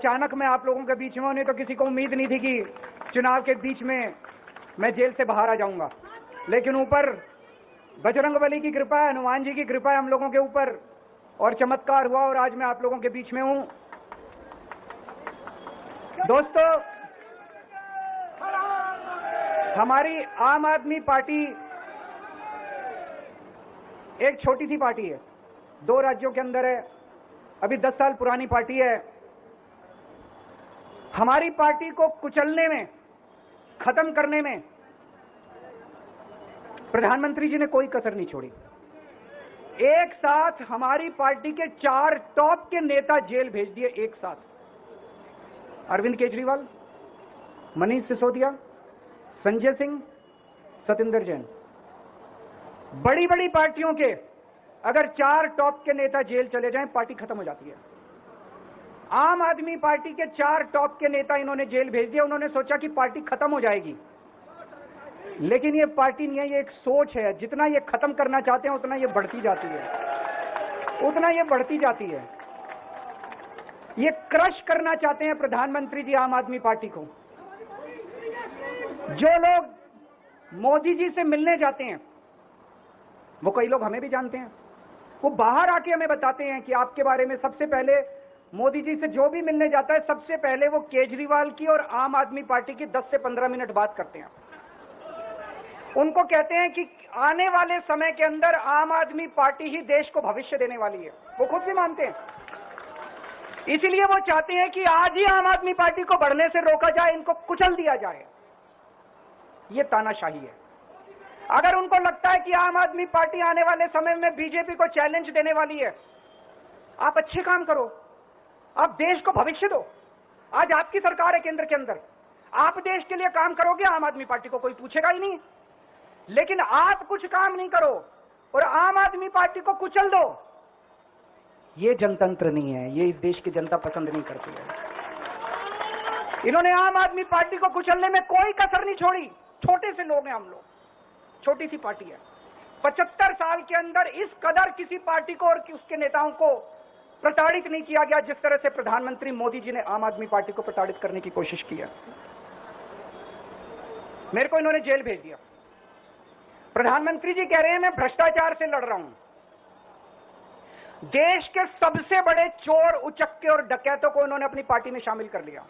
अचानक मैं आप लोगों के बीच में हूं, नहीं तो किसी को उम्मीद नहीं थी कि चुनाव के बीच में मैं जेल से बाहर आ जाऊंगा। लेकिन ऊपर बजरंगबली की कृपा है, हनुमान जी की कृपा है हम लोगों के ऊपर, और चमत्कार हुआ और आज मैं आप लोगों के बीच में हूं। दोस्तों, हमारी आम आदमी पार्टी एक छोटी सी पार्टी है, 2 राज्यों के अंदर है, अभी 10 साल पुरानी पार्टी है। हमारी पार्टी को कुचलने में, खत्म करने में प्रधानमंत्री जी ने कोई कसर नहीं छोड़ी। एक साथ हमारी पार्टी के 4 टॉप के नेता जेल भेज दिए एक साथ। अरविंद केजरीवाल, मनीष सिसोदिया, संजय सिंह, सतिंदर जैन। बड़ी बड़ी पार्टियों के अगर 4 टॉप के नेता जेल चले जाएं, पार्टी खत्म हो जाती है। आम आदमी पार्टी के 4 टॉप के नेता इन्होंने जेल भेज दिया। उन्होंने सोचा कि पार्टी खत्म हो जाएगी, लेकिन ये पार्टी नहीं है, ये एक सोच है। जितना ये खत्म करना चाहते हैं उतना ये बढ़ती जाती है, उतना ये बढ़ती जाती है। ये क्रश करना चाहते हैं प्रधानमंत्री जी आम आदमी पार्टी को। जो लोग मोदी जी से मिलने जाते हैं, वो कई लोग हमें भी जानते हैं, वो बाहर आके हमें बताते हैं कि आपके बारे में सबसे पहले मोदी जी से जो भी मिलने जाता है, सबसे पहले वो केजरीवाल की और आम आदमी पार्टी की 10 से 15 मिनट बात करते हैं। उनको कहते हैं कि आने वाले समय के अंदर आम आदमी पार्टी ही देश को भविष्य देने वाली है। वो खुद भी मानते हैं, इसीलिए वो चाहते हैं कि आज ही आम आदमी पार्टी को बढ़ने से रोका जाए, इनको कुचल दिया जाए। ये तानाशाही है। अगर उनको लगता है कि आम आदमी पार्टी आने वाले समय में बीजेपी को चैलेंज देने वाली है, आप अच्छे काम करो, आप देश को भविष्य दो। आज आपकी सरकार है केंद्र के अंदर, आप देश के लिए काम करोगे, आम आदमी पार्टी को कोई पूछेगा ही नहीं। लेकिन आप कुछ काम नहीं करो और आम आदमी पार्टी को कुचल दो, ये जनतंत्र नहीं है, ये इस देश की जनता पसंद नहीं करती है। इन्होंने आम आदमी पार्टी को कुचलने में कोई कसर नहीं छोड़ी। छोटे से लोग हैं हम लोग, छोटी सी पार्टी है। 75 साल के अंदर इस कदर किसी पार्टी को और उसके नेताओं को प्रताड़ित नहीं किया गया जिस तरह से प्रधानमंत्री मोदी जी ने आम आदमी पार्टी को प्रताड़ित करने की कोशिश की है। मेरे को इन्होंने जेल भेज दिया। प्रधानमंत्री जी कह रहे हैं मैं भ्रष्टाचार से लड़ रहा हूं। देश के सबसे बड़े चोर, उचक्के और डकैतों को इन्होंने अपनी पार्टी में शामिल कर लिया।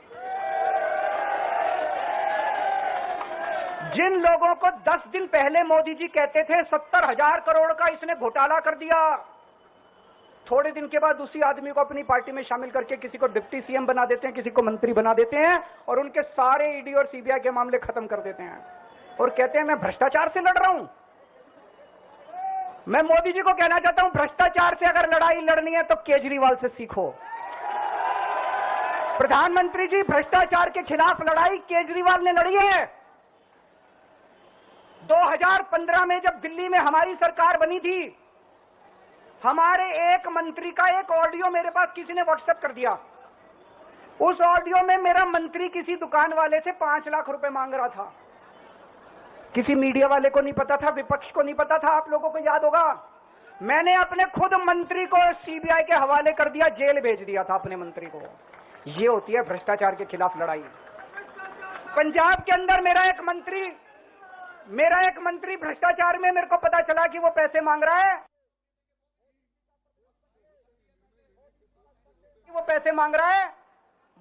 जिन लोगों को 10 दिन पहले मोदी जी कहते थे 70,000 करोड़ का इसने घोटाला कर दिया, थोड़े दिन के बाद उसी आदमी को अपनी पार्टी में शामिल करके किसी को डिप्टी सीएम बना देते हैं, किसी को मंत्री बना देते हैं और उनके सारे ईडी और सीबीआई के मामले खत्म कर देते हैं और कहते हैं मैं भ्रष्टाचार से लड़ रहा हूं। मैं मोदी जी को कहना चाहता हूं, भ्रष्टाचार से अगर लड़ाई लड़नी है तो केजरीवाल से सीखो। प्रधानमंत्री जी, भ्रष्टाचार के खिलाफ लड़ाई केजरीवाल ने लड़ी है। 2015 में जब दिल्ली में हमारी सरकार बनी थी, हमारे एक मंत्री का एक ऑडियो मेरे पास किसी ने व्हाट्सएप कर दिया। उस ऑडियो में मेरा मंत्री किसी दुकान वाले से 5 लाख रुपए मांग रहा था। किसी मीडिया वाले को नहीं पता था, विपक्ष को नहीं पता था, आप लोगों को याद होगा। मैंने अपने खुद मंत्री को सीबीआई के हवाले कर दिया, जेल भेज दिया था अपने मंत्री को। ये होती है भ्रष्टाचार के खिलाफ लड़ाई। पंजाब के अंदर मेरा एक मंत्री भ्रष्टाचार में, मेरे को पता चला कि वो पैसे मांग रहा है,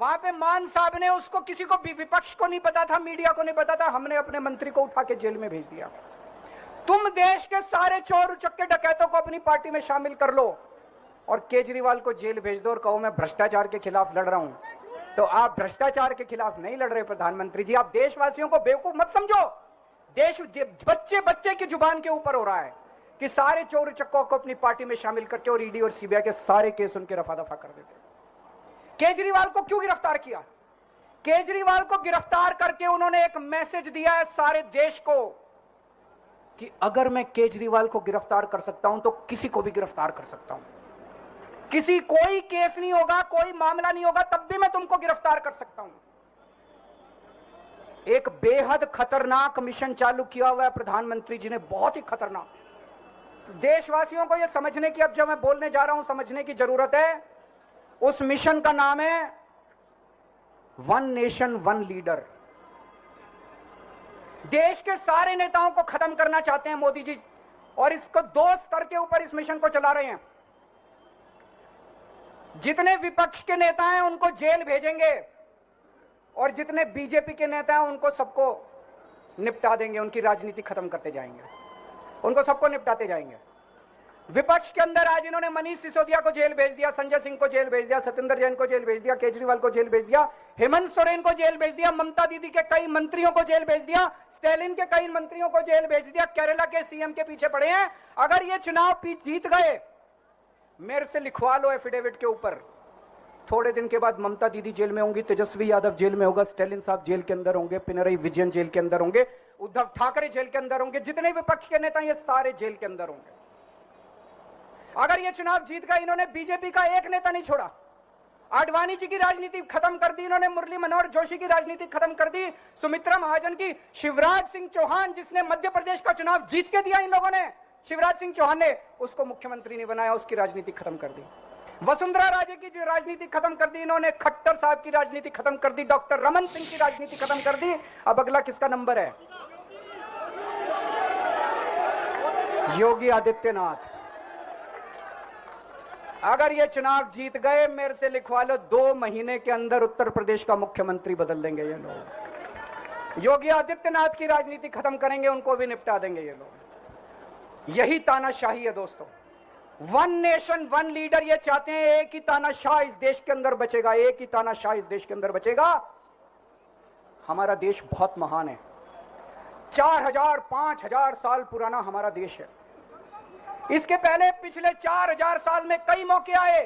वहां पे मान साहब ने उसको, किसी को भी, विपक्ष को नहीं पता था, मीडिया को नहीं पता था, हमने अपने मंत्री को उठा के जेल में भेज दिया। तुम देश के सारे चोर उचक्के डकैतों को अपनी पार्टी में शामिल कर लो और केजरीवाल को जेल भेज दो और कहो मैं भ्रष्टाचार के खिलाफ लड़ रहा हूं। तो आप भ्रष्टाचार के खिलाफ नहीं लड़ रहे प्रधानमंत्री जी। आप देशवासियों को बेवकूफ मत समझो। देश बच्चे बच्चे की जुबान के ऊपर हो रहा है कि सारे चोर उचक्कों को अपनी पार्टी में शामिल करके और ईडी और सीबीआई के सारे केस उनके रफा दफा कर देते। केजरीवाल को क्यों गिरफ्तार किया? केजरीवाल को गिरफ्तार करके उन्होंने एक मैसेज दिया है सारे देश को कि अगर मैं केजरीवाल को गिरफ्तार कर सकता हूं तो किसी को भी गिरफ्तार कर सकता हूं। कोई केस नहीं होगा, कोई मामला नहीं होगा, तब भी मैं तुमको गिरफ्तार कर सकता हूं। एक बेहद खतरनाक मिशन चालू किया हुआ है प्रधानमंत्री जी ने, बहुत ही खतरनाक। देशवासियों को यह समझने की, अब जब मैं बोलने जा रहा हूं, समझने की जरूरत है। उस मिशन का नाम है वन नेशन वन लीडर। देश के सारे नेताओं को खत्म करना चाहते हैं मोदी जी, और इसको 2 स्तर के ऊपर इस मिशन को चला रहे हैं। जितने विपक्ष के नेता हैं उनको जेल भेजेंगे, और जितने बीजेपी के नेता हैं उनको सबको निपटा देंगे, उनकी राजनीति खत्म करते जाएंगे, उनको सबको निपटाते जाएंगे। विपक्ष के अंदर आज इन्होंने मनीष सिसोदिया को जेल भेज दिया, संजय सिंह को जेल भेज दिया, सत्येंद्र जैन को जेल भेज दिया, केजरीवाल को जेल भेज दिया, हेमंत सोरेन को जेल भेज दिया, ममता दीदी के कई मंत्रियों को जेल भेज दिया, स्टैलिन के कई मंत्रियों को जेल भेज दिया, केरला के सीएम के पीछे पड़े हैं। अगर ये चुनाव जीत गए, मेरे से लिखवा लो एफिडेविट के ऊपर, थोड़े दिन के बाद ममता दीदी जेल में होंगी, तेजस्वी यादव जेल में होगा, स्टैलिन साहब जेल के अंदर होंगे, पिनरई विजयन जेल के अंदर होंगे, उद्धव ठाकरे जेल के अंदर होंगे, जितने विपक्ष के नेता ये सारे जेल के अंदर होंगे। अगर ये चुनाव जीत गए, इन्होंने बीजेपी का एक नेता नहीं छोड़ा, आडवाणी जी की राजनीति खत्म कर दी इन्होंने, मुरली मनोहर जोशी की राजनीति खत्म कर दी, सुमित्रा महाजन की, शिवराज सिंह चौहान जिसने मध्य प्रदेश का चुनाव जीत के दिया इन लोगों ने, शिवराज सिंह चौहान ने उसको मुख्यमंत्री नहीं बनाया, उसकी राजनीति खत्म कर दी। वसुंधरा राजे की जो राजनीति खत्म कर दी इन्होंने, खट्टर साहब की राजनीति खत्म कर दी, डॉक्टर रमन सिंह की राजनीति खत्म कर दी। अब अगला किसका नंबर है? योगी आदित्यनाथ। अगर ये चुनाव जीत गए, मेरे से लिखवा लो, 2 महीने के अंदर उत्तर प्रदेश का मुख्यमंत्री बदल देंगे ये लोग। योगी आदित्यनाथ की राजनीति खत्म करेंगे, उनको भी निपटा देंगे ये लोग। यही तानाशाही है दोस्तों। वन नेशन वन लीडर ये चाहते हैं, एक ही तानाशाह इस देश के अंदर बचेगा, एक ही तानाशाह इस देश के अंदर बचेगा। हमारा देश बहुत महान है, 4000-5000 साल पुराना हमारा देश है। इसके पहले पिछले 4000 साल में कई मौके आए